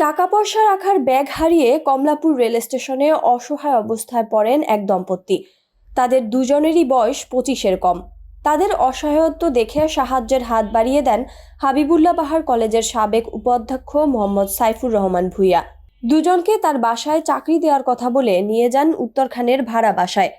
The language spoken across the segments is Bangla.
টাকা পয়সা রাখার ব্যাগ হারিয়ে কমলাপুর রেল স্টেশনে অসহায় অবস্থায় পড়েন এক দম্পতি। তাদের দুজনেরই বয়স 25-এর কম। তাদের অসহায়ত্ব দেখে সাহায্যের হাত বাড়িয়ে দেন হাবিবুল্লাহ বাহার কলেজের সাবেক উপাধ্যক্ষ মোহাম্মদ সাইফুর রহমান ভূঁইয়া। দুজনকে তার বাসায় চাকরি দেওয়ার কথা বলে নিয়ে যান উত্তরখানের ভাড়া বাসায়।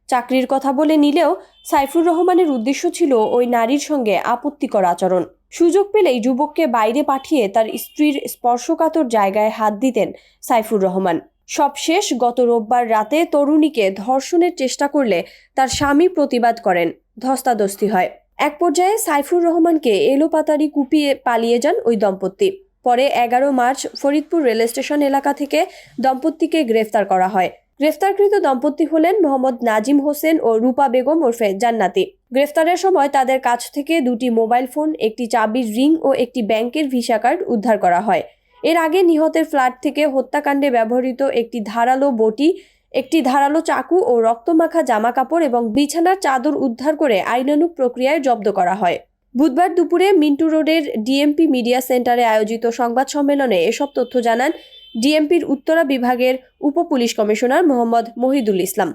চাকরির কথা বলে নিলেও সাইফুর রহমানের উদ্দেশ্য ছিল ওই নারীর সঙ্গে আপত্তিকর আচরণ। সুযোগ পেলেই যুবককে বাইরে পাঠিয়ে তার স্ত্রীর স্পর্শকাতর জায়গায় হাত দিতেন সাইফুর রহমান। সবশেষ গত রোববার রাতে তরুণীকে ধর্ষণের চেষ্টা করলে তার স্বামী প্রতিবাদ করেন, ধস্তাধস্তি হয়। এক পর্যায়ে সাইফুর রহমানকে এলোপাতাড়ি কুপিয়ে পালিয়ে যান ওই দম্পতি। পরে 11 মার্চ ফরিদপুর রেল স্টেশন এলাকা থেকে দম্পতিকে গ্রেফতার করা হয়। গ্রেফতারকৃত দম্পতি হলেন মোহাম্মদ নাজিম হোসেন ও রূপা বেগম ওরফে জান্নাতি। গ্রেফতারের সময় তাদের কাছ থেকে 2টি মোবাইল ফোন, একটি চাবির রিং ও একটি ব্যাংকের ভিসা কার্ড উদ্ধার করা হয়। এর আগে নিহতের ফ্ল্যাট থেকে হত্যাকাণ্ডে ব্যবহৃত একটি ধারালো বটি, একটি ধারালো চাকু ও রক্তমাখা জামাকাপড় এবং বিছানার চাদর উদ্ধার করে আইনানুগ প্রক্রিয়ায় জব্দ করা হয়। বুধবার দুপুরে মিন্টু রোডের ডিএমপি মিডিয়া সেন্টারে আয়োজিত সংবাদ সম্মেলনে এসব তথ্য জানান ডিএমপির উত্তরা বিভাগের উপ পুলিশ কমিশনার মোহাম্মদ মহিদুল ইসলাম।